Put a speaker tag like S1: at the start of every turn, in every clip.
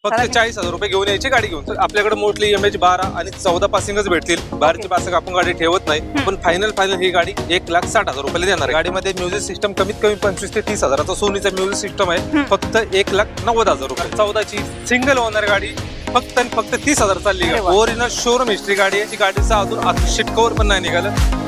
S1: फक्त 40,000 रुपये घेऊन यायची गाडी घेऊन. आपल्याकडे मोस्टली MH12 आणि 14 पासिंगच भेटतील. बाहेरची पासिंग आपण गाडी ठेवत नाही. पण फायनल ही गाडी 1,60,000 रुपयाला देणार आहे. गाडीमध्ये म्युझिक सिस्टम कमीत कमी 25 ते 30 हजाराचा सोनीचा म्युझिक सिस्टम आहे. फक्त 1,90,000 रुपये. 14ची सिंगल ओनर गाडी फक्त 30,000 चालली. ओरिजिनल शोरूम हिस्ट्री गाडी आहे. गाडीचा अजून शीट कव्हर पण नाही निघालं.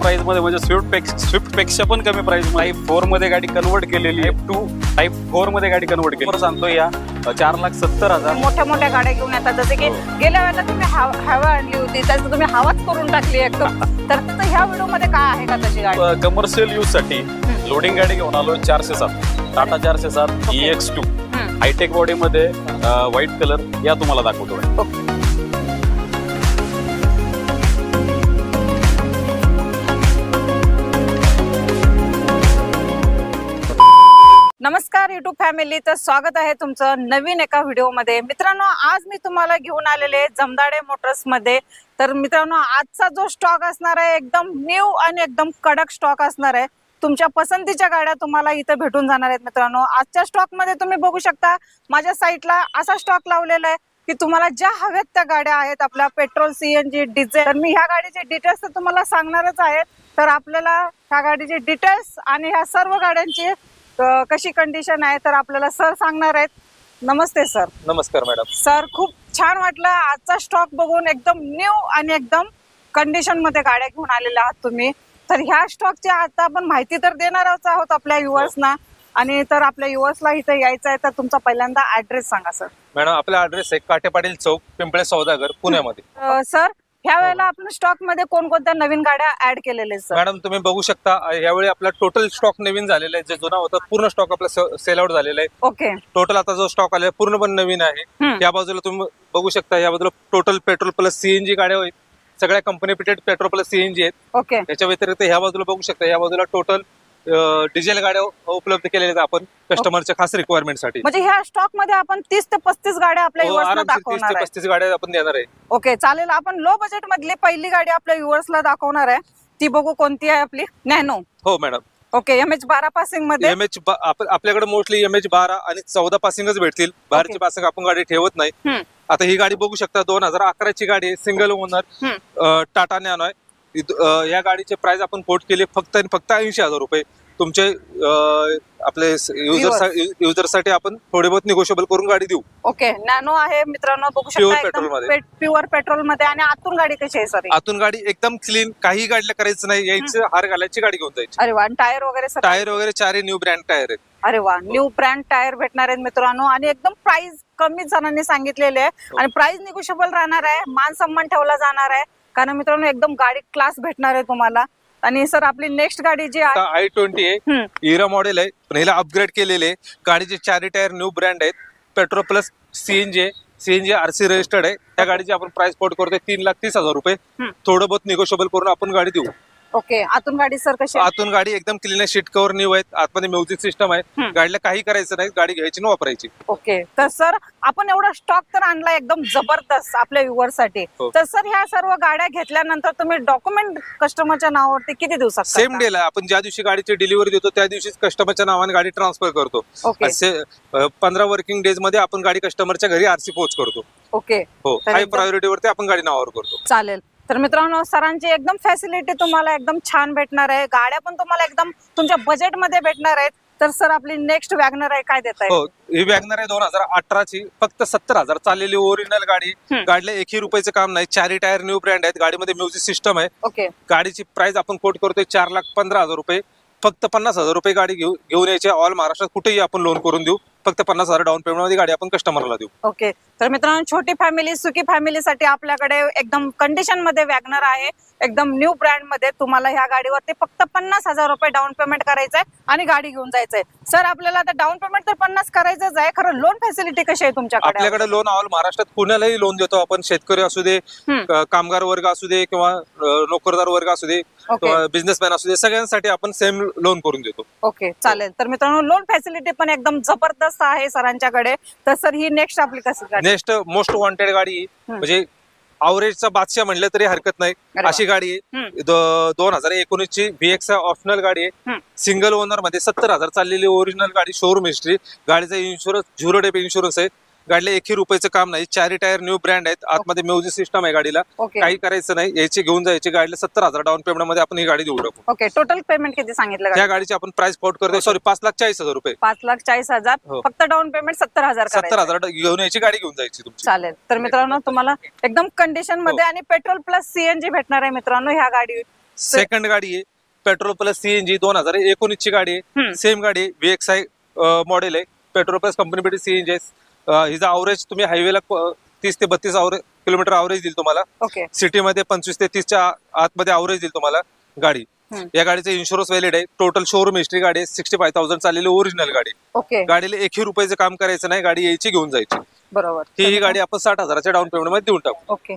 S2: प्राइस मध्ये म्हणजे स्विफ्ट पेक्षा पण कमी प्राइस. टाइप 4 मध्ये गाडी कन्वर्ट केलेली आहे. टाइप 4 मध्ये गाडी कन्वर्ट केली. सांगतो या 4,70,000.
S3: मोठ्या मोठ्या गाड्या घेऊन येतात. जसे की गेल्या वेळेला तुम्ही हवा आणली होती त्याचं तुम्ही हवाच करून टाकली एकदम. तर ह्या व्हिडिओ मध्ये काय आहे का तशी गाडी?
S2: कमर्शियल यूज साठी लोडिंग गाडी घेऊन आलो. 407 टाटा 407 EX2 हायटेक बॉडी मध्ये व्हाईट कलर या तुम्हाला दाखवतो.
S3: नमस्कार युट्यूब फॅमिली, तर स्वागत आहे तुमचं नवीन एका व्हिडिओमध्ये. मित्रांनो, आज मी तुम्हाला घेऊन आलेले जमदाडे मोटर्स मध्ये. तर मित्रांनो, आजचा जो स्टॉक असणार आहे एकदम न्यू आणि एकदम कडक स्टॉक असणार आहे. तुमच्या पसंतीच्या गाड्या तुम्हाला इथे भेटून जाणार आहेत. मित्रांनो, आजच्या स्टॉक मध्ये तुम्ही बघू शकता माझ्या साईटला असा स्टॉक लावलेला आहे की तुम्हाला ज्या हव्यात त्या गाड्या आहेत. आपल्या पेट्रोल, CNG, डिझेल. तर मी ह्या गाडीचे डिटेल्स तर तुम्हाला सांगणारच आहेत. तर आपल्याला ह्या गाडीचे डिटेल्स आणि ह्या सर्व गाड्यांची कशी कंडिशन आहे तर आपल्याला सर सांगणार आहेत. नमस्ते सर.
S1: नमस्कार मॅडम.
S3: सर, खूप छान वाटलं आजचा स्टॉक बघून. एकदम न्यू आणि एकदम कंडिशन मध्ये गाड्या घेऊन आलेल्या आहात तुम्ही. तर ह्या स्टॉकची आता आपण माहिती तर देणारच आहोत आपल्या व्ह्युअर्सना. आणि तर आपल्या व्ह्युअर्सला इथे यायचं आहे तर तुमचा पहिल्यांदा ऍड्रेस सांगा सर.
S1: मॅडम, आपला ऍड्रेस आहे काटे पाटील चौक, पिंपळे सौदागर, पुण्यामध्ये.
S3: सर, ह्या वेळेला आपण स्टॉक मध्ये कोणकोणत्या नवीन गाड्या ऍड केलेल्या सर?
S1: मॅडम, तुम्ही बघू शकता यावेळी आपला टोटल स्टॉक नवीन झालेला आहे. जे जुना होता पूर्ण स्टॉक आपला सेल आउट झालेला आहे.
S3: ओके.
S1: टोटल आता जो स्टॉक आलेला पूर्ण पण नवीन आहे. या बाजूला तुम्ही बघू शकता, या बाजूला टोटल पेट्रोल प्लस CNG गाड्या आहेत. सगळ्या company pitted petrol plus CNG आहेत.
S3: ओके.
S1: याच्या व्यतिरिक्त ह्या बाजूला बघू शकता, या बाजूला टोटल डिझेल गाड्या उपलब्ध केलेल्या आहेत आपण कस्टमरच्या खास रिक्वायरमेंट साठी.
S3: म्हणजे ह्या स्टॉक मध्ये आपण 30 ते 35 गाड्या आपल्या व्ह्युअर्सला दाखवणार आहे.
S1: 30 ते 35 गाड्या आपण देणार आहे.
S3: ओके, चालेल. आपण लो बजेट मधली पहिली गाडी आपल्या व्ह्युअर्सला दाखवणार आहे. ती बघू कोणती आहे आपली? नॅनो.
S1: हो मॅडम.
S3: ओके. MH12 पासिंग मध्ये.
S1: आपल्याकडे मोस्टली MH12 आणि 14 पासिंगच भेटतील. बाहेरची पासिंग आपण गाडी ठेवत नाही. आता ही गाडी बघू शकता 2011 ची गाडी आहे. सिंगल ओनर टाटा नॅनो आहे. या गाडीचे प्राइस आपण कोट केले फक्त 80,000 रुपये. तुमचे आपले युजर साठी आपण थोडे बहुत निगोशिएबल करून गाडी देऊ.
S3: ओके. नॅनो आहे मित्रांनो, बघू शकता प्युअर पेट्रोल मध्ये. आणि आतून गाडी कशी आहे सर?
S1: आतून गाडी एकदम क्लीन, काही गाडीला करायचं नाही, यायचं हार घालायची गाडी घेऊन जायची.
S3: अरे वा. टायर वगैरे सर?
S1: टायर वगैरे 4 न्यू ब्रँड टायर आहेत.
S3: अरे वा. न्यू ब्रँड टायर भेटणार आहेत मित्रांनो. आणि एकदम प्राइस कमी जणांनी सांगितलेले आहे. आणि प्राइस निगोशिएबल राहणार आहे. मान सन्मान ठेवला जाणार आहे. कारण मित्रांनो एकदम गाडी क्लास भेटणार आहे तुम्हाला. आणि सर, आपली नेक्स्ट गाडी जी आहे
S1: i20 आहे. इरा मॉडेल आहे, पण हिला अपग्रेड केलेले. गाडीचे 4 टायर न्यू ब्रँड आहेत. Petrol plus CNG RC registered आहे. त्या गाडीची आपण प्राइस कोट करतोय 3,30,000 रुपये. थोडं बहुत निगोशिएबल करून आपण गाडी देऊ.
S3: ओके. आतून गाडी सर कशी?
S1: आतून गाडी एकदम क्लीन आहे. शीट कव्हर न्यू आहेत. आतमध्ये म्युझिक सिस्टम आहे. गाडीला काही करायचं नाही, गाडी घ्यायची न वापरायची.
S3: ओके. तर सर, आपण एवढा स्टॉक तर आणला एकदम जबरदस्त आपल्या व्ह्युअर साठी. तर सर, ह्या सर्व गाड्या घेतल्यानंतर तुम्ही डॉक्युमेंट कस्टमरच्या नावावरती किती दिवसात?
S1: सेम डेला. आपण ज्या दिवशी गाडीची डिलिव्हरी देतो त्या दिवशीच कस्टमरच्या नावाने गाडी ट्रान्सफर करतो. 15 वर्किंग डेज मध्ये आपण गाडी कस्टमरच्या घरी RC पोच करतो.
S3: ओके.
S1: हो, हाय प्रायोरिटी वरती आपण गाडी नावावर करतो.
S3: चालेल. तर मित्रांनो, सरांची एकदम फॅसिलिटी तुम्हाला एकदम छान भेटणार आहे. गाड्या पण तुम्हाला एकदम तुमच्या बजेट मध्ये भेटणार आहेत. तर सर, आपली नेक्स्ट वॅगनर आहे, काय देताय?
S1: हो, ही वॅगनर आहे 2018 ची. फक्त 70,000 चाललेली ओरिजिनल गाडी. गाडीला 1 रुपयाचं काम नाही. 4 टायर न्यू ब्रँड आहेत. गाडीमध्ये म्युझिक सिस्टम आहे.
S3: ओके.
S1: गाडीची प्राइस आपण कोट करतोय 4,15,000 रुपये. फक्त 50,000 रुपये गाडी घेऊन यायचे. ऑल महाराष्ट्रात कुठेही आपण लोन करून देऊ. फक्त 50,000 डाऊन पेमेंट मध्ये गाडी आपण कस्टमरला देऊ.
S3: ओके. तर मित्रांनो, छोटी फॅमिली, सुखी फॅमिलीसाठी आपल्याकडे एकदम कंडिशन मध्ये वॅगनर आहे. एकदम न्यू ब्रँड मध्ये. तुम्हाला ह्या गाडीवरती फक्त 50,000 रुपये डाऊन पेमेंट करायचंय आणि गाडी घेऊन जायचंय. सर, आपल्याला आता डाऊन पेमेंट तर 50 करायचंच आहे. खरं लोन फॅसिलिटी कशी आहे तुमच्याकडे?
S1: आपल्याकडे लोन ऑल महाराष्ट्रात कुणालाही लोन देतो आपण. शेतकरी असू दे, कामगार वर्ग असू दे, किंवा नोकरदार वर्ग असू दे, किंवा बिझनेसमॅन असू दे, सगळ्यांसाठी आपण सेम लोन करून देतो.
S3: ओके, चालेल. तर मित्रांनो, लोन फॅसिलिटी पण एकदम जबरदस्त आहे सरांच्याकडे. तर सर, ही नेक्स्ट आपली कशी गाडी?
S1: नेक्स्ट मोस्ट वॉन्टेड गाडी म्हणजे अवरेजचा बादशाह म्हणलं तरी हरकत नाही
S3: वा.
S1: अशी गाडी आहे 2019 ची VX ऑप्शनल गाडी आहे सिंगल ओनर मध्ये 70,000 चाललेली ओरिजिनल गाडी शोरूम हिस्ट्री गाडीचा इन्शुरन्स 0 डेप इन्शुरन्स आहे गाडीला एकही रुपयाचं काम नाही 4 टायर न्यू ब्रँड आहेत आतमध्ये म्युझिक सिस्टम आहे गाडीला
S3: ओके
S1: काही करायचं नाही याची घेऊन जायची गाडीला 70,000 डाऊन पेमेंट मध्ये आपण ही गाडी देऊ टाकू
S3: ओके टोटल पेमेंट किती सांगितलं
S1: त्या गाडीची आपण प्राइस कोट करतो सॉरी 5,40,000 रुपये
S3: 5,40,000
S1: हो.
S3: फक्त डाऊन पेमेंट 70,000
S1: 70,000 घेऊन यायची गाडी घेऊन जायची तुमची
S3: चालेल तर मित्रांनो तुम्हाला एकदम कंडिशन मध्ये आणि पेट्रोल प्लस CNG भेटणार आहे मित्रांनो ह्या गाडी
S1: सेकंड गाडी आहे पेट्रोल प्लस CNG 2019 ची गाडी आहे सेम गाडी VXI मॉडेल आहे पेट्रोल प्लस कंपनी भेटेल CNG आहे हिचा अवरेज तुम्ही हायवेला 30 ते 32 किलोमीटर अवरेज देईल तुम्हाला
S3: ओके
S1: सिटी मध्ये 25 ते 30 आतमध्ये अवरेज देईल तुम्हाला गाडी या गाडीचं इन्शुरन्स व्हॅलिड आहे टोटल शोरूम हिस्ट्री गाडी आहे 65,000 चाललेली ओरिजिनल गाडी
S3: ओके
S1: गाडीला एकही रुपयाचं काम करायचं नाही गाडी यायची घेऊन जायची
S3: बरोबर
S1: ही गाडी आपण 60,000च्या डाऊन पेमेंट मध्ये देऊन टाकू
S3: ओके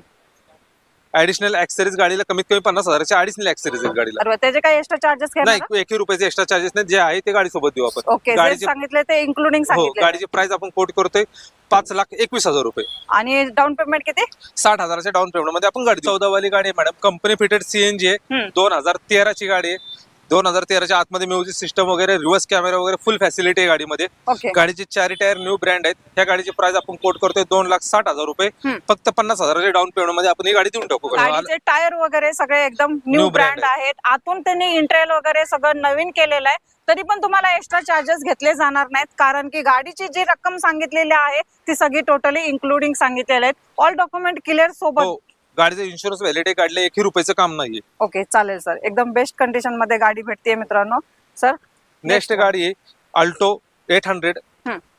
S1: ऍडिशनल ऍक्सेसरीज गाडीला कमीत कमी 50,000च्या ऍडिशनल ऍक्सेसरीज आहेत गाडीला
S3: अरे त्याचे काही एक्स्ट्रा चार्जेस घेणार
S1: नाही एकही रुपयाचे एक्स्ट्रा चार्जेस नाही जे आहे ते गाडी सोबत देऊ आपण
S3: ओके जे
S1: गाडीचे
S3: सांगितले ते इन्क्लुडिंग
S1: हो
S3: सांगितले
S1: गाडीची प्राइस आपण कोट करतोय 5,21,000 रुपये
S3: आणि डाऊन पेमेंट किती
S1: 60,000च्या डाऊन पेमेंट मध्ये आपण गाडी 14 वाली गाडी आहे मॅडम कंपनी फिटेड CNG आहे 2013 ची गाडी आहे 2013च्या आतमध्ये म्युझिक सिस्टम वगैरे रिव्हर्स कॅमेरा वगैरे फुल फॅसिलिटी आहे गाडीमध्ये
S3: ओके
S1: गाडीचे 4 टायर न्यू ब्रँड आहेत ह्या गाडीची प्राइस आपण कोट करतोय 2,60,000 रुपये फक्त 50,000च्या डाऊन पेमेंट मध्ये आपण ही गाडी देऊन टाकू
S3: गाडीचे टायर वगैरे सगळे एकदम न्यू
S1: New brand
S3: ब्रँड आहेत आतून त्यांनी इंटेरियर वगैरे सगळं नवीन केलेलं आहे तरी पण तुम्हाला एक्स्ट्रा चार्जेस घेतले जाणार नाहीत कारण की गाडीची जी रक्कम सांगितलेली आहे ती सगळी टोटली इन्क्लुडिंग सांगितलेले आहेत ऑल डॉक्युमेंट क्लिअर सोबत
S1: गाडीचं इन्शुरन्स व्हॅलिडिटी काढले एकही रुपयाचं काम नाहीये
S3: ओके चालेल सर एकदम बेस्ट कंडिशन मध्ये गाडी भेटते मित्रांनो सर
S1: नेक्स्ट गाडी आहे अल्टो 800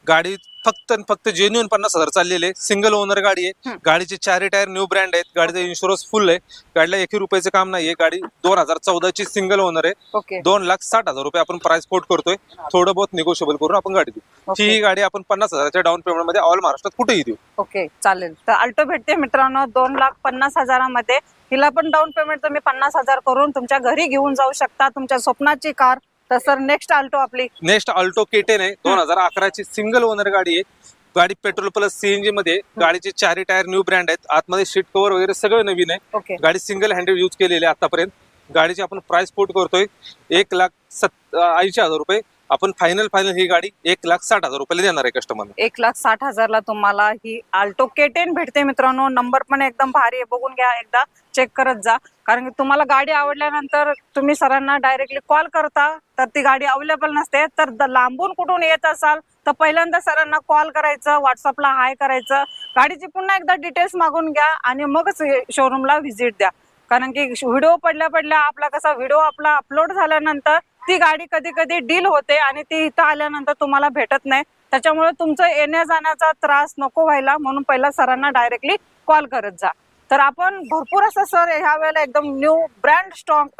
S1: गाडी फक्त जेन्युन 50,000 चाललेले सिंगल ओनर गाडी आहे गाडीचे 4 टायर न्यू ब्रँड आहेत गाडीचा इन्शुरन्स फुल आहे गाडीला एकही रुपयाचं काम नाहीये गाडी 2014 ची सिंगल ओनर आहे
S3: ओके
S1: 2,60,000 रुपये आपण प्राइस कोट करतोय थोडं बहुत निगोशिएबल करून आपण गाडी देऊ ही गाडी आपण 50,000च्या डाऊन पेमेंट मध्ये ऑल महाराष्ट्रात कुठेही देऊ
S3: ओके चालेल तर अल्टो भेटते मित्रांनो 2,50,000 मध्ये हिला पण डाऊन पेमेंट तुम्ही 50,000 करून तुमच्या घरी घेऊन जाऊ शकता तुमच्या स्वप्नाची कार तर सर नेक्स्ट अल्टो आपली
S1: नेक्स्ट अल्टो K10 आहे 2011 ची सिंगल ओनर गाडी आहे गाडी पेट्रोल प्लस CNG मध्ये गाडीचे 4 टायर न्यू ब्रँड आहेत आतमध्ये सीट कव्हर वगैरे सगळं नवीन आहे
S3: ओके
S1: गाडी सिंगल हँडेड यूज केलेली आहे आतापर्यंत गाडीची आपण प्राइस कोट करतोय 1,80,000 रुपये आपण फायनल ही गाडी 1,60,000 रुपयाला देणार आहे कस्टमरला
S3: 1,60,000 ला तुम्हाला ही अल्टो K10 भेटते मित्रांनो नंबर पण एकदम भारी आहे बघून घ्या एकदा चेक करत जा कारण की तुम्हाला गाडी आवडल्यानंतर तुम्ही सरांना डायरेक्टली कॉल करता तर ती गाडी अवेलेबल नसते तर लांबून कुठून येत असाल तर पहिल्यांदा सरांना कॉल करायचं व्हॉट्सअपला हाय करायचं गाडीची पुन्हा एकदा डिटेल्स मागून घ्या आणि मगच शोरूमला व्हिजिट द्या कारण की व्हिडिओ पडल्या आपला कसा व्हिडिओ आपला अपलोड झाल्यानंतर ती गाडी कधी कधी डील होते आणि ती इथं आल्यानंतर तुम्हाला भेटत नाही त्याच्यामुळे तुमचं येण्या जाण्याचा त्रास नको व्हायला म्हणून पहिला सरांना डायरेक्टली कॉल करत जा तर आपण भरपूर असं सर ह्या वेळेला एकदम न्यू ब्रँड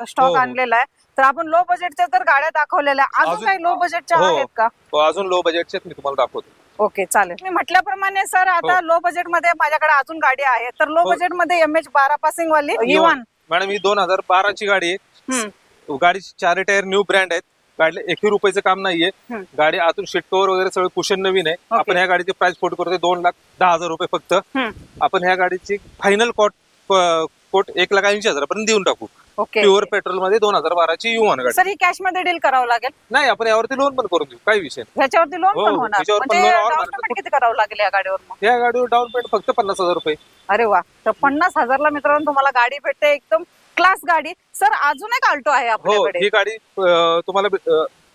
S3: स्टॉक आणलेला आहे तर आपण लो बजेटच्या तर गाड्या दाखवलेल्या अजून काही लो बजेटच्या आहेत का
S1: अजून लो बजेटचे मी तुम्हाला दाखवतो
S3: ओके चालेल मी म्हटल्याप्रमाणे सर आता लो बजेट मध्ये माझ्याकडे अजून गाडी आहे तर लो बजेट मध्ये MH12 पासिंग वाली E1
S1: मॅडम ही 2012 ची गाडी आहे गाडीची 4 टायर न्यू ब्रँड आहेत गाडीला एकही रुपयाचं काम नाहीये गाडी आतून सीट कव्हर वगैरे सगळं कुशन नवीन आहे आपण ह्या गाडीची प्राइस कोट करतोय 2,10,000 रुपये फक्त आपण ह्या गाडीची फायनल कोट 1,80,000 पर्यंत देऊन टाकू
S3: ओके
S1: प्युअर पेट्रोल मध्ये 2012 ची U1 गाडी
S3: सर ही कॅश मध्ये डील करावं लागेल
S1: नाही आपण यावरती लोन पण करून देऊ काही विषय नाही
S3: ह्याच्यावरती लोन
S1: हो,
S3: पण होणार
S1: ह्याच्यावर पण
S3: म्हणजे
S1: loan
S3: डाऊन
S1: होणार.
S3: पेमेंट किती करावं लागेल या गाडीवर मग
S1: या गाडीवर डाऊन पेमेंट फक्त 50,000 रुपये
S3: अरे वा तर 50,000 ला मित्रांनो तुम्हाला गाडी भेटते एकदम क्लास गाडी सर अजून एक अल्टो आहे
S1: हो
S3: आपल्याकडे
S1: ही गाडी तुम्हाला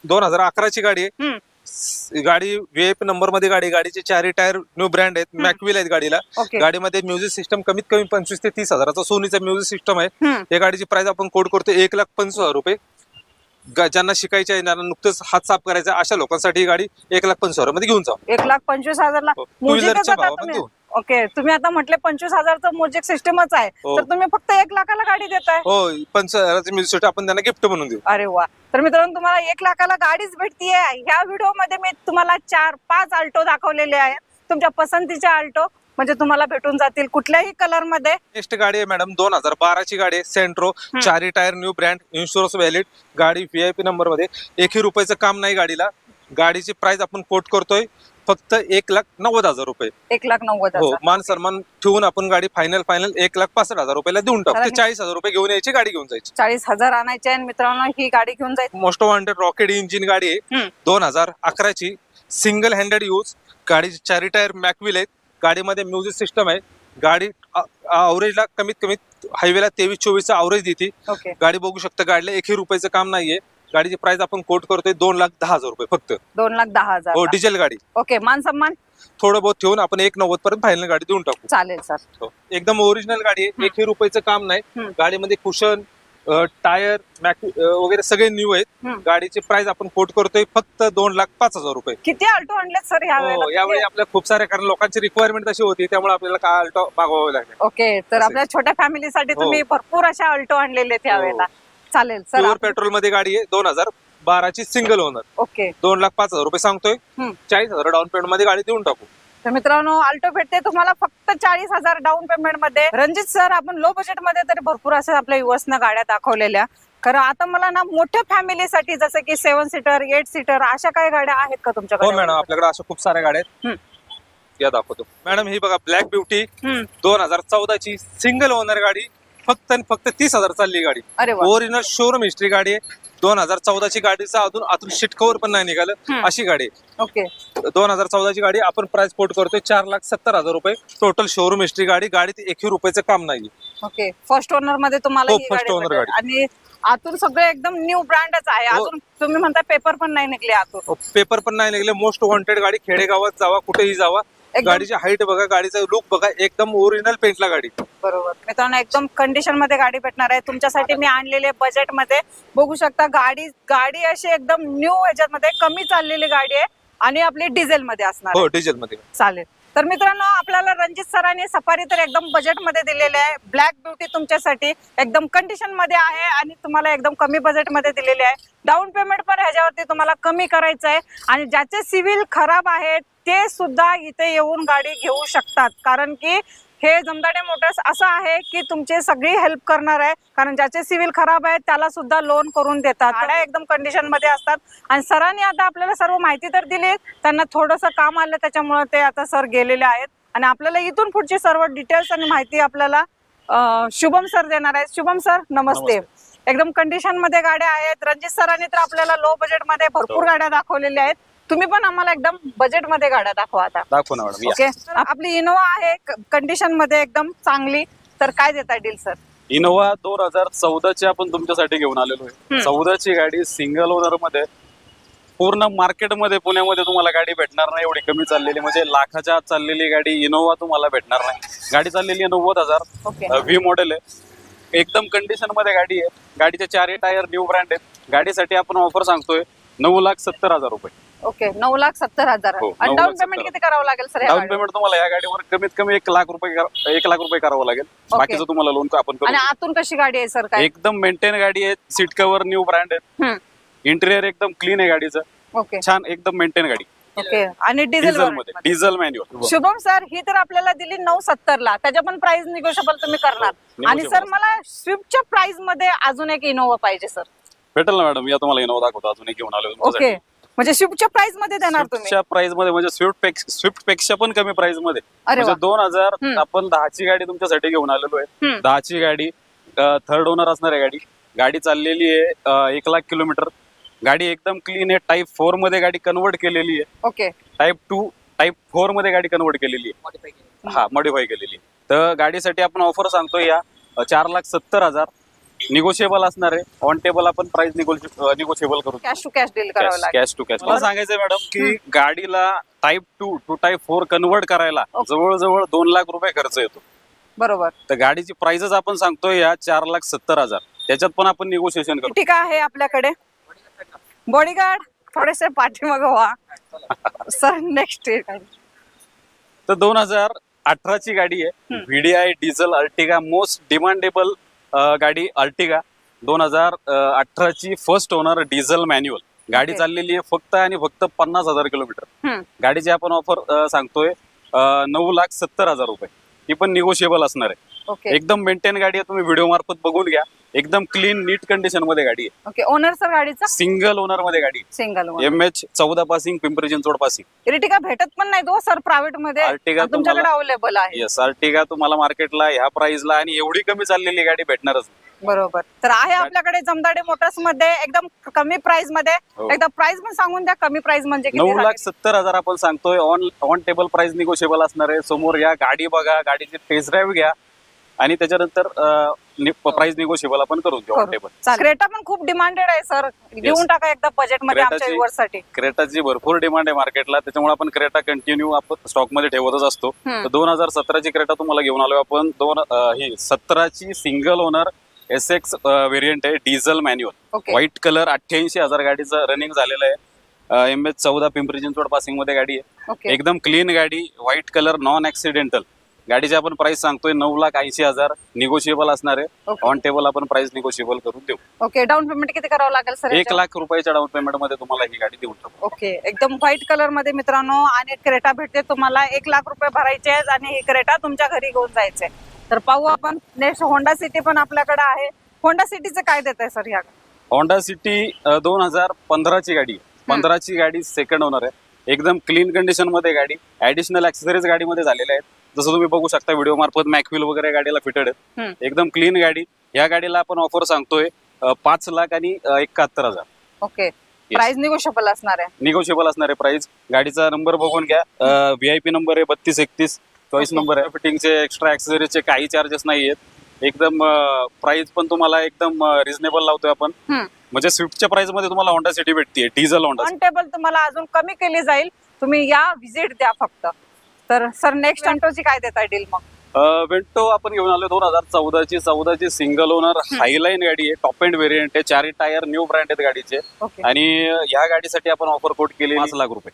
S1: 2011 ची गाडी आहे गाडी VIP नंबर मध्ये गाडीचे 4 टायर न्यू ब्रँड आहेत मॅकविल आहेत गाडीला
S3: ओके
S1: गाडीमध्ये म्युझिक सिस्टम कमीत कमी 25 ते 30,000चा सोनीचा म्युझिक सिस्टम आहे या गाडीची प्राइस आपण कोट करतो 1,25,000 रुपये ज्यांना शिकायचे आहे ज्यांना नुकतंच हात साफ करायचा अशा लोकांसाठी ही गाडी 1,25,000 मध्ये घेऊन जाऊ
S3: 1,25,000 ला
S1: टू व्हीलरच्या भावामध्ये देऊ
S3: ओके तुम्ही आता म्हटले 25,000चं म्युझिक सिस्टमच आहे तर तुम्ही फक्त 1,00,000ला गाडी देताय
S1: हो 5,000ची म्युझिक सिस्टम आपण त्यांना गिफ्ट म्हणून देऊ
S3: अरे वा तर मित्रांनो तुम्हाला 1,00,000ला गाडीच भेटतीये ह्या व्हिडिओ मध्ये मी तुम्हाला 4-5 अल्टो दाखवलेले आहेत तुमच्या पसंतीच्या अल्टो म्हणजे तुम्हाला भेटून जातील कुठल्याही कलर मध्ये
S1: नेक्स्ट गाडी आहे मॅडम 2012 ची गाडी आहे सेंट्रो 4 tyre new brand insurance valid गाडी VIP नंबर मध्ये एकही रुपयाचं काम नाही गाडीला गाडीची प्राइस आपण कोट करतोय फक्त 1,90,000 रुपये.
S3: 1,90,000.
S1: हो, मान सन्मान ठेवून आपण गाडी फायनल 1,65,000 रुपयाला देऊन टाकू.
S3: तर
S1: 40,000 रुपये घेऊन यायची, गाडी घेऊन जायची.
S3: 40,000 आणायचे आणि मित्रांनो ही गाडी घेऊन जायची.
S1: मोस्ट वॉन्टेड रॉकेट इंजिन गाडी आहे, 2011 ची, सिंगल हँडेड यूज. गाडीची 4 टायर मॅकविल आहेत. गाडीमध्ये म्युझिक सिस्टम आहे. गाडी अवरेजला कमीत कमी हायवेला 23-24 अवरेज देते.
S3: ओके,
S1: गाडी बघू शकता, गाडीला 1 रुपयाचं काम नाहीये. गाडीची प्राइस आपण कोट करतोय 2,10,000 रुपये फक्त.
S3: 2,10,000.
S1: हो, डिझेल गाडी.
S3: ओके, मान सन्मान
S1: थोडं बहुत ठेवून आपण 1,90,000 पर्यंत फायनल गाडी देऊन टाकू.
S3: चालेल सर.
S1: हो, एकदम ओरिजिनल गाडी आहे. 1 रुपयाचं काम नाही. गाडीमध्ये कुशन, टायर, वगैरे सगळे न्यू आहेत. गाडीची प्राइस आपण कोट करतोय फक्त 2,05,000 रुपये.
S3: किती अल्टो आणलेत सर
S1: हो, यावेळी आपल्या खूप साऱ्या, कारण लोकांची रिक्वायरमेंट तशी होती, त्यामुळे आपल्याला काय अल्टो मागवावं लागेल.
S3: ओके, तर आपल्या छोट्या फॅमिलीसाठी तुम्ही भरपूर अशा अल्टो आणलेले त्यावेळेला. चालेल सर.
S1: प्युअर पेट्रोल मध्ये गाडी आहे, 2012 ची, सिंगल ओनर.
S3: ओके,
S1: 2,05,000 रुपये सांगतोय. 40,000 डाऊन पेमेंट मध्ये गाडी देऊन टाकू.
S3: तर मित्रांनो अल्टो भेटते तुम्हाला फक्त 40,000 डाऊन पेमेंट मध्ये. रणजित सर, आपण लो बजेट मध्ये तरी भरपूर अशा आपल्या युवसनं गाड्या दाखवलेल्या. खरं आता मला ना मोठ्या फॅमिलीसाठी जसं की 7 सीटर 8 सीटर अशा काही गाड्या आहेत का तुमच्याकडे?
S1: हो मॅडम, आपल्याकडे अशा खूप साऱ्या गाड्या आहेत. या दाखवतो मॅडम. ही बघा, ब्लॅक ब्युटी, 2014 ची, सिंगल ओनर गाडी, फक्त आणि फक्त 30,000 चालली गाडी.
S3: अरे वा.
S1: ओरिजिनल शोरूम हिस्ट्री गाडी आहे. 2014 ची गाडीचा आतून सीट कव्हर पण नाही निघालं, अशी गाडी.
S3: ओके,
S1: 2014 ची गाडी आपण प्राइस कोट करतोय 4,70,000 रुपये. टोटल शोरूम हिस्ट्री गाडी. गाडीत 1 रुपयाचं काम नाही.
S3: ओके, फर्स्ट ओनर मध्ये तुम्हाला
S1: हो,
S3: ही
S1: first owner
S3: भेटेल.
S1: गाडी.
S3: आणि आतून सगळे एकदम न्यू ब्रँडच आहे.
S1: हो.
S3: अजून तुम्ही म्हणता पेपर पण नाही निघले आतून.
S1: पेपर पण नाही निघले. मोस्ट वॉन्टेड गाडी. खेडेगावात जावा, कुठेही जावा, गाडीची हाईट बघा, गाडीचा लुक बघा, एकदम ओरिजिनल पेंटला गाडी.
S3: बरोबर मित्रांनो, एकदम कंडिशन मध्ये गाडी भेटणार आहे तुमच्यासाठी. मी आणलेले बजेट मध्ये बघू शकता. गाडी अशी एकदम न्यू ह्याच्यामध्ये कमी चाललेली गाडी आहे आणि आपली डिझेल मध्ये असणार.
S1: हो, डिझेल मध्ये.
S3: चालेल. तर मित्रांनो, आपल्याला रणजित सरांनी सफारी तर एकदम बजेट मध्ये दिलेले आहे. ब्लॅक ब्युटी तुमच्यासाठी एकदम कंडिशन मध्ये आहे आणि तुम्हाला एकदम कमी बजेट मध्ये दिलेले आहे. डाऊन पेमेंट पण ह्याच्यावरती तुम्हाला कमी करायचं आहे. आणि ज्याचे सिव्हिल खराब आहेत ते सुद्धा इथे येऊन गाडी घेऊ शकतात. कारण की हे जमदाडे मोटर्स असं आहे की तुमची सगळी हेल्प करणार आहे. कारण ज्याचे सिव्हिल खराब आहे त्याला सुद्धा लोन करून देतात. गाड्या एकदम कंडिशन मध्ये असतात. आणि सरांनी आता आपल्याला सर्व माहिती तर दिली. त्यांना थोडंसं काम आलं त्याच्यामुळे ते आता सर गेलेले आहेत. आणि आपल्याला इथून पुढची सर्व डिटेल्स आणि माहिती आपल्याला शुभम सर देणार आहेत. शुभम सर, नमस्ते. एकदम कंडिशन मध्ये गाड्या आहेत. रणजित सरांनी तर आपल्याला लो बजेट मध्ये भरपूर गाड्या दाखवलेल्या आहेत. तुम्ही पण आम्हाला एकदम बजेट मध्ये गाड्या दाखवा आता.
S2: दाखवू ना मॅडम.
S3: ओके, आपली इनोवा आहे कंडिशन मध्ये एकदम चांगली. तर काय देताय डील सर?
S2: इनोवा 2014 ची आपण तुमच्यासाठी घेऊन आलेलो आहे. 14 ची गाडी, सिंगल ओनर मध्ये. पूर्ण मार्केटमध्ये पुण्यामध्ये तुम्हाला गाडी भेटणार नाही एवढी कमी चाललेली, म्हणजे लाखाच्या आत चाललेली गाडी इनोवा तुम्हाला भेटणार नाही. गाडी चाललेली आहे 90,000. व्ही मॉडेल आहे. एकदम कंडिशन मध्ये गाडी आहे. गाडीचे 4 टायर न्यू ब्रँड आहेत. गाडीसाठी आपण ऑफर सांगतोय 9,70,000 रुपये.
S3: ओके, 9,70,000.
S2: हो,
S3: आणि डाऊन पेमेंट किती करावं लागेल सर?
S2: डाऊन पेमेंट तुम्हाला या गाडीवर कमीत कमी 1,00,000 रुपये करावं लागेल. बाकीचं तुम्हाला लोन आपण करू.
S3: आणि आतून कशी गाडी आहे सर? काय
S2: एकदम मेंटेन गाडी आहे. सीट कव्हर न्यू ब्रँड आहे. इंटेरियर एकदम क्लीन आहे गाडीचं.
S3: ओके,
S2: छान एकदम मेंटेन गाडी.
S3: ओके. आणि डिझेल
S2: मध्ये डिझेल मॅन्युअल.
S3: शुभम सर, ही तर आपल्याला दिली 970 ला. त्याच्या पण प्राइस निगोशिएबल तुम्ही करणार. आणि सर मला स्विफ्टच्या प्राइस मध्ये अजून एक इनोवा पाहिजे सर.
S2: भेटेल ना मॅडम. या तुम्हाला इनोवा दाखवतो. अजून एक घेऊन आलो.
S3: ओके, म्हणजे स्विफ्टच्या प्राइस मध्ये देणार तुम्ही?
S2: स्विफ्टच्या प्राइस मध्ये म्हणजे स्विफ्ट पेक्षा पण कमी प्राइस मध्ये.
S3: अरे
S2: म्हणजे 2000 आपण 10 ची गाडी तुमच्यासाठी घेऊन आलेलो आहे. 10 ची गाडी, थर्ड ओनर असणार आहे गाडी. गाडी चाललेली आहे 1,00,000 किलोमीटर. गाडी एकदम क्लीन आहे. टाईप 4 मध्ये गाडी कन्वर्ट केलेली आहे.
S3: ओके,
S2: टाईप 2 टाईप 4 मध्ये गाडी कन्वर्ट केलेली आहे. हा, मॉडिफाय केलेली. तर गाडीसाठी आपण ऑफर सांगतोय या 4,70,000. निगोशिएबल असणार आहे. ऑन टेबल आपण प्राइस निगोशिएबल करू.
S3: कॅश टू कॅश डील करावं लागेल.
S2: Cash to cash. मला सांगायचंय मॅडम की गाडीला टाईप 2 टू टाईप 4 कन्वर्ट करायला जवळजवळ 2,00,000 रुपये खर्च येतो.
S3: बरोबर.
S2: तर गाडीची प्राइसच आपण सांगतोय या 4,70,000. त्याच्यात पण आपण निगोशिएशन करू.
S3: ठीक आहे आपल्याकडे. बॉडीगार्ड थोडेसे पाठीमागं व्हा सर. नेक्स्ट
S2: तर 2018 ची गाडी आहे. VDI diesel Ertiga. Most demandable गाडी अर्टिगा. 2018 ची फर्स्ट ओनर, डिझेल मॅन्युअल. गाडी चाललेली आहे फक्त आणि फक्त 50,000 किलोमीटर. गाडीची आपण ऑफर सांगतोय 9,70,000 रुपये. ही पण निगोशिएबल असणार आहे. एकदम मेंटेन गाडी आहे. तुम्ही व्हिडिओ मार्फत बघून घ्या. एकदम क्लीन नीट कंडिशन मध्ये गाडी आहे.
S3: ओके. ओनर सर गाडीचा
S2: सिंगल ओनर मध्ये गाडी
S3: single
S2: MH 14 passing, Pimpri Chinchwad passing.
S3: Ertiga भेटत पण नाही तो सर प्रायव्हेट मध्ये
S2: Ertiga
S3: आणि तुमच्याकडे
S2: तुम्हाला-
S3: अवेलेबल आहे.
S2: येस, अर्टिगा तुम्हाला मार्केटला ह्या प्राइसला आणि एवढी कमी चाललेली गाडी भेटणारच नाही.
S3: बरोबर. तर आहे आपल्याकडे जमदाडे मोटर्स मध्ये एकदम कमी प्राइस मध्ये.
S2: हो.
S3: एकदा प्राइस पण सांगून द्या. कमी प्राइस म्हणजे किती
S2: 9,70,000 आपण सांगतोय. ऑन टेबल प्राइस निगोशिएबल असणार आहे. समोर या गाडी बघा, गाडीची टेस्ट ड्राईव्ह घ्या आणि त्याच्यानंतर प्राइस निगोशिएबल आपण करून देऊ ऑन टेबल.
S3: क्रेटा पण खूप डिमांडेड आहे सर. देऊन टाका एकदा बजेट मध्ये आमच्या
S2: क्रेटाची-
S3: व्ह्युअर्स साठी.
S2: क्रेटाची भरपूर डिमांड आहे मार्केटला, त्याच्यामुळे आपण क्रेटा कंटिन्यू आपण स्टॉक मध्ये ठेवतच असतो. तर 2017ची क्रेटा तुम्हाला घेऊन आलोय आपण. ही 17ची सिंगल ओनर SX व्हेरियंट आहे, diesel manual,
S3: okay.
S2: White colour. 88,000 गाडीचं रनिंग झालेलं आहे. MH 14 पिंपरी चिंचवड पासिंग मध्ये गाडी आहे.
S3: ओके.
S2: एकदम क्लीन गाडी, व्हाईट कलर, नॉन ऍक्सिडेंटल. गाडीची आपण प्राइस सांगतोय 9,80,000. निगोशिएबल असणार आहे.
S3: ओके.
S2: ऑन टेबल आपण प्राइस निगोशिएबल करून देऊ.
S3: ओके. डाऊन पेमेंट किती करावं लागेल सर?
S2: 1 लाख रुपयाच्या डाऊन पेमेंट मध्ये तुम्हाला ही गाडी देऊन टाकू.
S3: ओके. एकदम व्हाईट कलर मध्ये मित्रांनो आणि क्रेटा भेटते तुम्हाला. 1 लाख रुपये भरायचे आहेत आणि ही क्रेटा तुमच्या घरी घेऊन जायचे. तर पाहू आपण नेक्स्ट होंडा सिटी पण आपल्याकडे आहे. होंडा सिटीचं काय देत आहे सर? ह्या
S2: होंडा सिटी 2015ची गाडी आहे. 15ची गाडी सेकंड ओनर आहे. एकदम क्लीन कंडिशन मध्ये गाडी. ऍडिशनल ऍक्सेसरीज गाडीमध्ये झालेल्या आहेत. जसं तुम्ही बघू शकता व्हिडिओ मार्फत मॅकव्हील वगैरे गाडीला फिटेड आहेत. एकदम क्लीन गाडी. या गाडीला आपण ऑफर सांगतोय 5,71,000.
S3: ओके. प्राइस निगोशिएबल असणार आहे.
S2: निगोशिएबल असणार आहे प्राइस. गाडीचा नंबर बघून घ्या. VIP नंबर आहे 3231. चॉईस नंबर आहे. फिटिंगचे एक्स्ट्रा ऍक्सेसरीजचे काही चार्जेस नाही आहेत. एकदम प्राइस पण तुम्हाला एकदम रिझनेबल लावतोय आपण. म्हणजे स्विफ्टच्या प्राइस मध्ये तुम्हाला होंडा सिटी भेटते, डिझेल होंडा.
S3: ऑन टेबल तुम्हाला अजून कमी केली जाईल. तुम्ही या व्हिजिट द्या फक्त. तर सर नेक्स्ट वेंटोची काय देताय डील मग?
S2: वेंटो आपण घेऊन आलो 2014ची सिंगल ओनर हायलाईन गाडी आहे. टॉप एंड व्हेरियंट आहे. 4 टायर न्यू ब्रँड आहेत गाडीचे.
S3: ओके.
S2: आणि या गाडीसाठी आपण ऑफर कोट केली 5 लाख रुपये.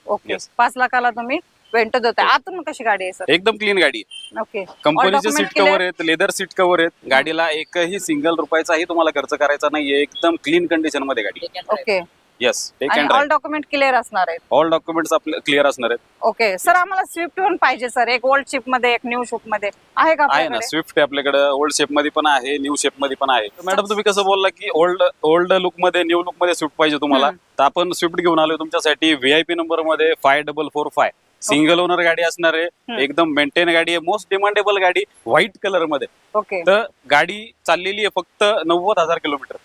S3: ओके.
S2: Yes.
S3: 5 लाखाला तुम्ही वेंटो देताय. आतून कशी गाडी आहे सर?
S2: एकदम क्लीन गाडी आहे.
S3: ओके.
S2: कंपनीचे सीट कव्हर आहेत, लेदर सीट कव्हर आहेत. गाडीला एकही सिंगल रुपयाचाही तुम्हाला खर्च करायचा नाहीये. एकदम क्लीन कंडिशन मध्ये गाडी.
S3: ओके.
S2: येस, टेक
S3: आणि
S2: अँड
S3: ऑल डॉक्युमेंट क्लिअर असणार आहेत.
S2: ऑल डॉक्युमेंट्स आपले क्लिअर असणार आहेत.
S3: ओके. सर आम्हाला स्विफ्ट पण पाहिजे सर. एक ओल्ड शिप मध्ये, एक न्यू शिप मध्ये आहे का
S2: आहे ना,
S3: आपल्याकडे?
S2: स्विफ्ट आहे आपल्याकडे. ओल्ड शेप मध्ये पण आहे, न्यू शेप मध्ये पण आहे. मॅडम तुम्ही कसं बोलला की ओल्ड लुक मध्ये, न्यू लुक मध्ये स्विफ्ट पाहिजे तुम्हाला, तर आपण स्विफ्ट घेऊन आलोय तुमच्यासाठी. VIP नंबर मध्ये 5445. सिंगल ओनर गाडी असणार आहे. एकदम मेंटेन गाडी आहे. मोस्ट डिमांडेबल गाडी, व्हाईट कलर मध्ये.
S3: ओके.
S2: तर गाडी चाललेली आहे फक्त 90,000 किलोमीटर.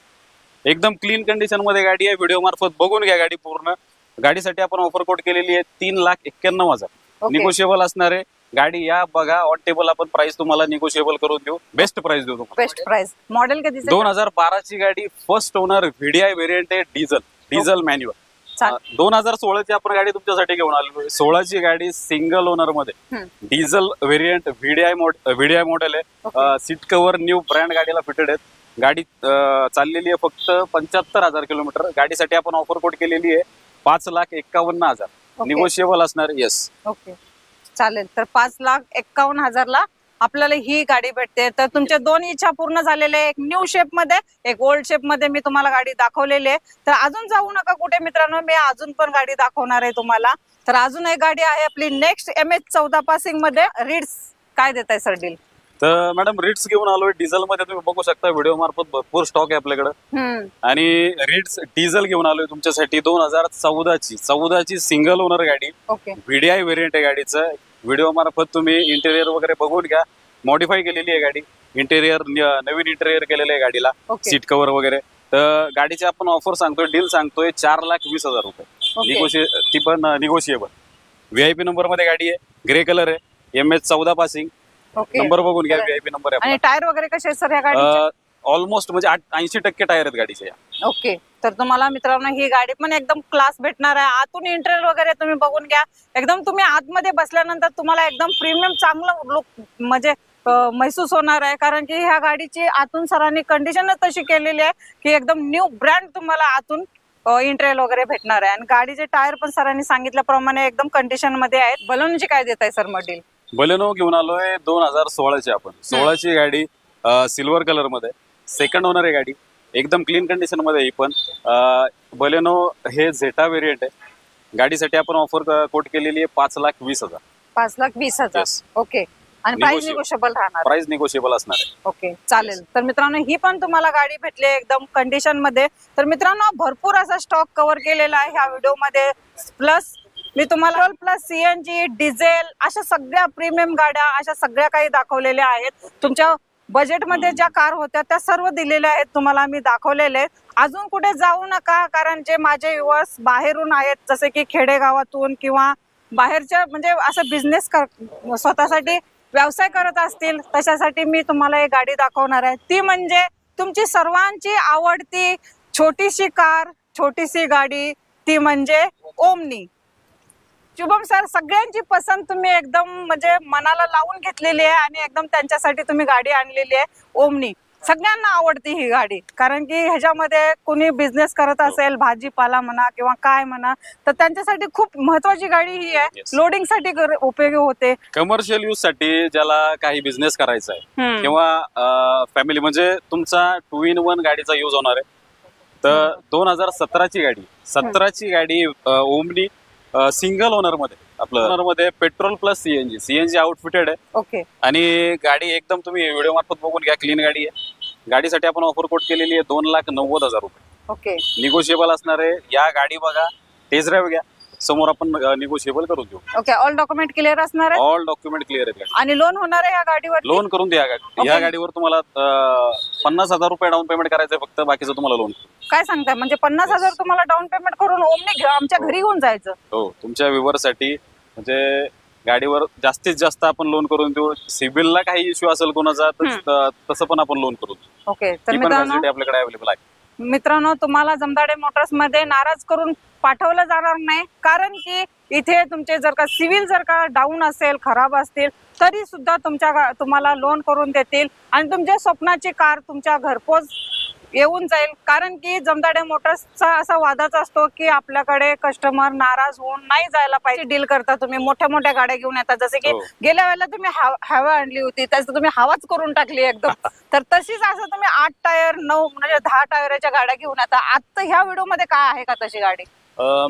S2: एकदम क्लीन कंडिशन मध्ये गाडी आहे. व्हिडिओ मार्फत बघून घ्या गाडी पूर्ण. गाडीसाठी आपण ऑफर कोट केलेली आहे 3,91,000.
S3: ओके.
S2: निगोशिएबल असणार आहे. गाडी या बघा, ऑन टेबल आपण प्राइस तुम्हाला निगोशिएबल करून देऊ. बेस्ट प्राइस देऊ तुम्हाला.
S3: Best price. मॉडेल कधीचं?
S2: 2012ची गाडी, फर्स्ट ओनर, VDI व्हेरियंट आहे, डिझेल मॅन्युअल. 2016ची आपण गाडी तुमच्यासाठी घेऊन आलो. 16ची गाडी सिंगल ओनर मध्ये, डिझेल व्हेरियंट, VDI मॉडेल आहे. सीट कव्हर न्यू ब्रँड गाडीला फिटेड आहेत. गाडी चाललेली आहे फक्त 75,000 किलोमीटर. गाडीसाठी आपण ऑफर कोट केलेली आहे 5,51,000. निगोशिएबल असणार. येस.
S3: ओके. चालेल. तर 5,51,000ला आपल्याला ही गाडी भेटते. तर तुमच्या 2 इच्छा पूर्ण झालेल्या आहे. एक न्यू शेप मध्ये, एक ओल्ड शेप मध्ये मी तुम्हाला गाडी दाखवलेली आहे. तर अजून जाऊ नका कुठे मित्रांनो, मी अजून पण गाडी दाखवणार आहे तुम्हाला. तर अजून एक गाडी आहे आपली नेक्स्ट MH 14 पासिंग मध्ये, रिड्स. काय देताय सर डील?
S2: तर मॅडम रिड्स घेऊन आलोय डिझेल मध्ये. तुम्ही बघू शकता व्हिडिओ मार्फत भरपूर स्टॉक आहे आपल्याकडे. आणि रिड्स डिझेल घेऊन आलोय तुमच्यासाठी. 2014ची सिंगल ओनर गाडी.
S3: ओके.
S2: VDI व्हेरियंट आहे गाडीचं. व्हिडिओ मार्फत तुम्ही इंटेरियर वगैरे बघून घ्या. मॉडिफाय केलेली आहे गाडी. इंटेरियर नवीन इंटेरियर केलेलं आहे गाडीला.
S3: ओके.
S2: सीट कव्हर वगैरे. तर गाडीची आपण ऑफर सांगतोय, डील सांगतोय 4,20,000 रुपये.
S3: ओके.
S2: ती पण निगोशिएबल. VIP नंबर मध्ये गाडी आहे. ग्रे कलर आहे. MH 14 passing.
S3: ओके.
S2: नंबर बघून घ्या. VIP नंबर आहे.
S3: आणि टायर वगैरे कसे आहेत सर ह्या गाडीचे?
S2: ऑलमोस्ट म्हणजे 80% टायर आहेत गाडीचे.
S3: ओके. तर तुम्हाला मित्रांनो ही गाडी पण एकदम क्लास भेटणार आहे. आतून इंटेरियर वगैरे तुम्ही बघून घ्या. एकदम तुम्ही आतमध्ये बसल्यानंतर तुम्हाला एकदम प्रीमियम चांगलं लुक म्हणजे महसूस होणार आहे. कारण की ह्या गाडीची आतून सरांनी कंडिशन तशी केलेली आहे की एकदम न्यू ब्रँड तुम्हाला आतून इंटेरियर वगैरे भेटणार आहे. आणि गाडीचे टायर पण सरांनी सांगितल्याप्रमाणे एकदम कंडिशन मध्ये आहेत. बलूनची काय देताय सर मॉडेल?
S2: बलेनो घेऊन आलोय 2016ची आपण. 16ची गाडी सिल्वर कलर मध्ये, सेकंड ओनर आहे गाडी. एकदम क्लीन कंडिशन मध्ये ही पण. बलेनो हे झेटा व्हेरियंट आहे. गाडीसाठी आपण ऑफर कोट केलेली आहे 5,20,000.
S3: 5,20,000.
S2: Yes.
S3: ओके. आणि प्राइस निगोशिएबल राहणार.
S2: प्राइस निगोशिएबल असणार आहे.
S3: ओके, चालेल. तर मित्रांनो, ही पण तुम्हाला गाडी भेटली एकदम कंडिशन मध्ये. तर मित्रांनो, भरपूर असा स्टॉक कव्हर केलेला आहे ह्या व्हिडिओ मध्ये. प्लस मी तुम्हाला प्लस सीएनजी, डिझेल अशा सगळ्या प्रीमियम गाड्या अशा सगळ्या काही दाखवलेल्या आहेत. तुमच्या बजेटमध्ये ज्या कार होत्या त्या सर्व दिलेल्या आहेत तुम्हाला मी दाखवलेले आहेत. अजून कुठे जाऊ नका, कारण जे माझे व्ह्युअर्स बाहेरून आहेत, जसे की खेडेगावातून किंवा बाहेरच्या म्हणजे असं बिझनेस स्वतःसाठी व्यवसाय करत असतील, तशासाठी मी तुम्हाला एक गाडी दाखवणार आहे. ती म्हणजे तुमची सर्वांची आवडती छोटीशी कार, छोटीशी गाडी, ती म्हणजे ओमनी. शुभम सर, सगळ्यांची पसंत तुम्ही एकदम म्हणजे मनाला लावून घेतलेली आहे आणि एकदम त्यांच्यासाठी तुम्ही गाडी आणलेली आहे ओमनी. सगळ्यांना आवडती ही गाडी, कारण की ह्याच्यामध्ये कोणी बिझनेस करत असेल, भाजीपाला म्हणा किंवा काय म्हणा, तर त्यांच्यासाठी खूप महत्वाची गाडी ही आहे. लोडिंग साठी उपयोगी होते.
S2: कमर्शियल यूज साठी ज्याला काही बिझनेस करायचा आहे किंवा फॅमिली म्हणजे तुमचा 2 in 1 गाडीचा यूज होणार आहे. तर 2017ची गाडी ओमनी सिंगल ओनर मध्ये, आपलं ओनर मध्ये पेट्रोल प्लस सीएनजी आउटफिटेड आहे.
S3: ओके.
S2: आणि गाडी एकदम तुम्ही व्हिडिओ मार्फत बघून घ्या, क्लीन गाडी आहे. गाडीसाठी आपण ऑफर कोट केलेली आहे 2,90,000 रुपये.
S3: ओके.
S2: निगोशिएबल असणार आहे. या गाडी बघा, टेस्ट ड्राईव्ह घ्या, समोर आपण निगोशिएबल करून देऊ.
S3: ओके. ऑल डॉक्युमेंट क्लिअर असणार आहे.
S2: ऑल डॉक्युमेंट क्लिअर आहेत.
S3: आणि लोन होणार आहे या गाडीवर?
S2: लोन करून द्या. या गाडीवर तुम्हाला 50,000 रुपये डाऊन पेमेंट करायचंय फक्त, बाकीचं तुम्हाला लोन.
S3: काय सांगताय, म्हणजे 50,000 तुम्हाला डाऊन पेमेंट करून ओमनी आमच्या घरी घेऊन जायचं?
S2: हो, तुमच्या व्ह्युअरसाठी म्हणजे गाडीवर जास्तीत जास्त आपण लोन करून देऊ. सिबिलला काही इश्यू असेल कोणाचा तसं पण आपण लोन करू.
S3: ओके. तर मित्रांनो,
S2: आपल्याकडे अवेलेबल आहे.
S3: मित्रांनो, तुम्हाला जमदाडे मोटर्स मध्ये नाराज करून पाठवलं जाणार नाही, कारण की इथे तुमचे जर का सिव्हिल जर का डाऊन असेल, खराब असतील, तरी सुद्धा तुम्हाला लोन करून देतील आणि तुमच्या स्वप्नाची कार तुमच्या घरपोच येऊन जाईल. कारण की जमदाडे मोटर्सचा असा वादाच असतो की आपल्याकडे कस्टमर नाराज होऊन नाही जायला पाहिजे. डील करता तुम्ही, मोठ्या मोठ्या गाड्या घेऊन येतात, जसे की गेल्या वेळेला तुम्ही हवा आणली होती, त्याचं तुम्ही हवाच करून टाकली एकदम. तर तशीच असं तुम्ही 8 टायर 9 म्हणजे 10 टायरच्या गाड्या घेऊन येता. आता ह्या व्हिडिओ मध्ये काय आहे का तशी गाडी?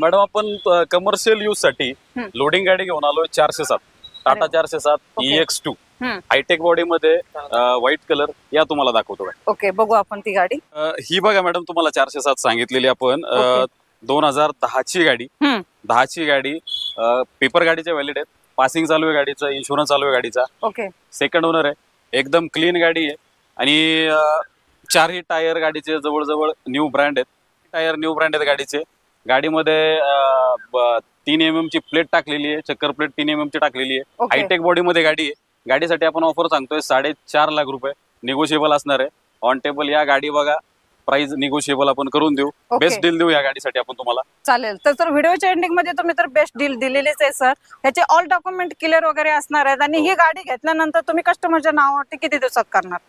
S2: मॅडम, आपण कमर्शियल यूज साठी लोडिंग गाडी घेऊन आलोय 407, टाटा 407 EX2 हायटेक बॉडी मध्ये, व्हाईट कलर. या तुम्हाला दाखवतो.
S3: ओके, बघू आपण ती गाडी.
S2: ही बघा मॅडम, तुम्हाला 407 सांगितलेली आपण. 2010ची गाडी. 10ची गाडी, पेपर गाडीचे व्हॅलिड आहेत. पासिंग चालू आहे गाडीचं, इन्शुरन्स चालू आहे गाडीचा.
S3: ओके.
S2: सेकंड ओनर आहे. एकदम क्लीन गाडी आहे आणि 4ही टायर गाडीचे जवळजवळ न्यू ब्रँड आहेत. टायर न्यू ब्रँड आहेत गाडीचे. गाडीमध्ये 3 mm ची प्लेट टाकलेली आहे, चक्कर प्लेट 3 mm ची टाकलेली आहे. हायटेक बॉडी मध्ये गाडी आहे. गाडीसाठी आपण ऑफर सांगतोय 4.5 लाख रुपये. निगोशिएबल असणार आहे. ऑन टेबल या गाडी बघा, प्राइस निगोशिएबल आपण करून देऊ. बेस्ट डील देऊ या गाडीसाठी आपण तुम्हाला.
S3: चालेल. तर व्हिडिओच्या एंडिंग मध्ये तुम्ही तर बेस्ट डील दिलेलीच आहे सर. ह्याचे ऑल डॉक्युमेंट क्लिअर वगैरे असणार आहेत. आणि ही गाडी घेतल्यानंतर तुम्ही कस्टमरच्या नावावरती किती दिवसात करणार?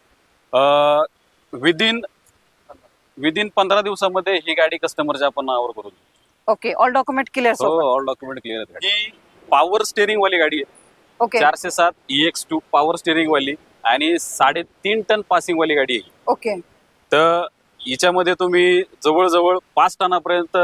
S2: विदिन 15 दिवसामध्ये ही गाडी कस्टमरच्या आपण नावावर करून देऊ.
S3: ओके. All document clear?
S2: हो, ऑल डॉक्युमेंट क्लिअर आहेत. ही पॉवर स्टेअरिंग वाली गाडी आहे.
S3: ओके.
S2: 407 EX2 पॉवर स्टेअरिंग वाली आणि 3.5 टन पासिंग वाली गाडी आहे.
S3: ओके.
S2: तर हिच्यामध्ये तुम्ही जवळजवळ 5 टनापर्यंत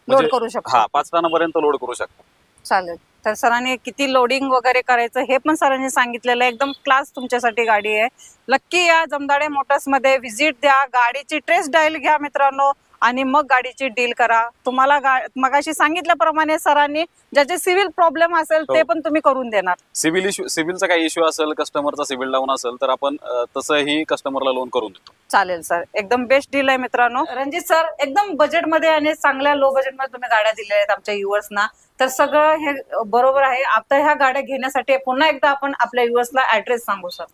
S3: लोड करू शकता.
S2: 5 टनापर्यंत लोड करू शकता.
S3: चालेल. तर सरांनी किती लोडिंग वगैरे करायचं हे पण सरांनी सांगितलेलं आहे. एकदम क्लास तुमच्यासाठी गाडी आहे. नक्की या जमदाडे मोटर्स मध्ये व्हिजिट द्या, गाडीची टेस्ट ड्राईव्ह घ्या मित्रांनो, आणि मग गाडीची डील करा. तुम्हाला मगाशी सांगितल्याप्रमाणे सरांनी ज्याचे सिव्हिल प्रॉब्लेम असेल ते पण तुम्ही करून देणार.
S2: सिव्हिलचा काही इश्यू असेल, कस्टमरचा सिव्हिल डाऊन असेल, तर आपण तसंही कस्टमरला लोन करून देतो.
S3: चालेल सर, एकदम बेस्ट डील आहे मित्रांनो. रणजित सर, एकदम बजेटमध्ये आणि चांगल्या लो बजेटमध्ये तुम्ही गाड्या दिलेल्या आहेत आमच्या युवर्सना. तर सगळं हे बरोबर आहे. आता ह्या गाड्या घेण्यासाठी पुन्हा एकदा आपण आपल्या युवर्सला ऍड्रेस सांगू सर.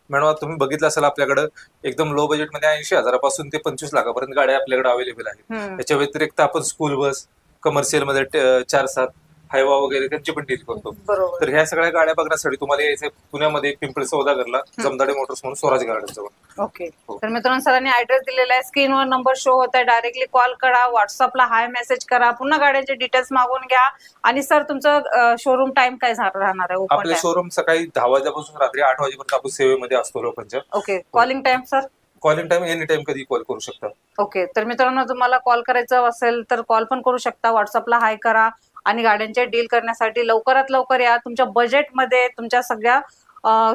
S1: मॅडम, तुम्ही बघितलं असेल आपल्याकडे एकदम लो बजेटमध्ये 80,000पासून ते 25 लाखापर्यंत गाड्या आपल्याकडे अवेलेबल आहेत. त्याच्या व्यतिरिक्त आपण स्कूल बस, कमर्शियल मध्ये 4-7 हायवा वगैरे त्यांची पण डील करतो. तर ह्या सगळ्या गाड्या बघण्यासाठी तुम्हाला यायचं पुण्यामध्ये पिंपरी सौदागरला जमदाडे मोटर्स म्हणून स्वराज गार्डन जवळ.
S3: ओके. तर मित्रांनो, सरांनी ऍड्रेस दिलेला आहे, स्क्रीनवर नंबर शो होत आहे. डायरेक्टली कॉल करा, व्हॉट्सअपला हाय मेसेज करा, पुन्हा गाड्यांचे डिटेल्स मागून घ्या. आणि सर, तुमचं शोरूम टाइम काय राहणार आहे?
S1: आपले शोरूम सकाळी 10 वाजल्यापासून रात्री 8 वाजेपर्यंत आपण सेवेमध्ये असतो लोकांच्या.
S3: Okay. Calling time sir?
S1: Calling time any time कधी कॉल करू शकता.
S3: ओके. तर मित्रांनो, तुम्हाला कॉल करायचं असेल तर कॉल पण करू शकता, व्हॉट्सअपला हाय करा आणि गाड्यांचे डील करण्यासाठी लवकरात लवकर या. तुमच्या बजेटमध्ये तुमच्या सगळ्या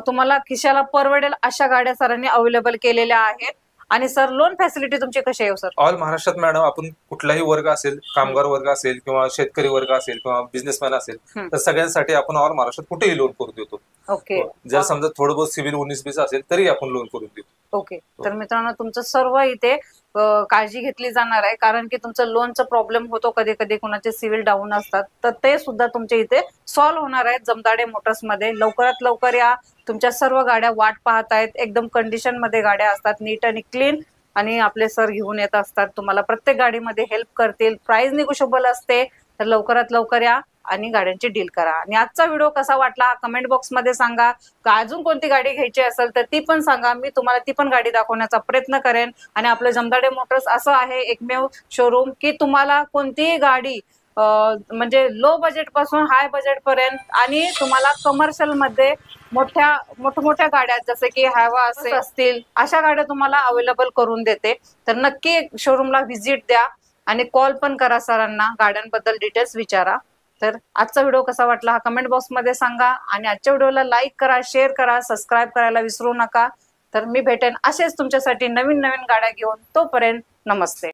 S3: तुम्हाला खिशाला परवडेल अशा गाड्या सरांनी अवेलेबल केलेल्या आहेत. आणि सर लोन फॅसिलिटी तुमची कशी आहे सर?
S1: ऑल महाराष्ट्रात मॅडम आपण कुठलाही वर्ग असेल, कामगार वर्ग असेल किंवा शेतकरी वर्ग असेल किंवा बिझनेसमॅन असेल, तर सगळ्यांसाठी आपण ऑल महाराष्ट्रात कुठेही लोन करून देतो.
S3: ओके.
S1: जर समजा थोडं बहुत सिव्हिल 19-20 असेल तरी आपण लोन करून देतो.
S3: ओके. तर मित्रांनो तुमचं सर्व इथे काळजी घेतली जाणार आहे, कारण की तुमचं लोनचा प्रॉब्लेम होतो, कधी कधी कुणाचे सिव्हिल डाऊन असतात, तर ते सुद्धा तुमच्या इथे सॉल्व्ह होणार आहेत जमदाडे मोटर्स मध्ये. लवकरात लवकर या. तुमच्या सर्व गाड्या वाट पाहत आहेत, एकदम कंडिशन मध्ये गाड्या असतात, नीट आणि क्लीन, आणि आपले सर घेऊन येत असतात, तुम्हाला प्रत्येक गाडीमध्ये हेल्प करतील. प्राइस निगोशिएबल असते, तर लवकरात लवकर या आणि गाड्यांची डील करा. आणि आजचा व्हिडिओ कसा वाटला कमेंट बॉक्स मध्ये सांगा. का अजून कोणती गाडी घ्यायची असेल तर ती पण सांगा, मी तुम्हाला ती पण गाडी दाखवण्याचा प्रयत्न करेन. आणि आपलं जमदाडे मोटर्स असं आहे एकमेव शोरूम की तुम्हाला कोणतीही गाडी म्हणजे लो बजेट पासून हाय बजेट पर्यंत आणि तुम्हाला कमर्शियल मध्ये मोठ्या गाड्या जसे की हॅवा असतील अशा गाड्या तुम्हाला अवेलेबल करून देते. तर नक्की शोरूमला व्हिजिट द्या आणि कॉल पण करा सरांना, गाड्यांबद्दल डिटेल्स विचारा. तर आजचा व्हिडिओ कसा वाटला हा कमेंट बॉक्स मध्ये सांगा. आणि आजच्या व्हिडिओला लाईक करा, शेअर करा, सबस्क्राईब करायला विसरू नका. तर मी भेटेन असेच तुमच्यासाठी नवीन गाड्या घेऊन. तोपर्यंत नमस्ते.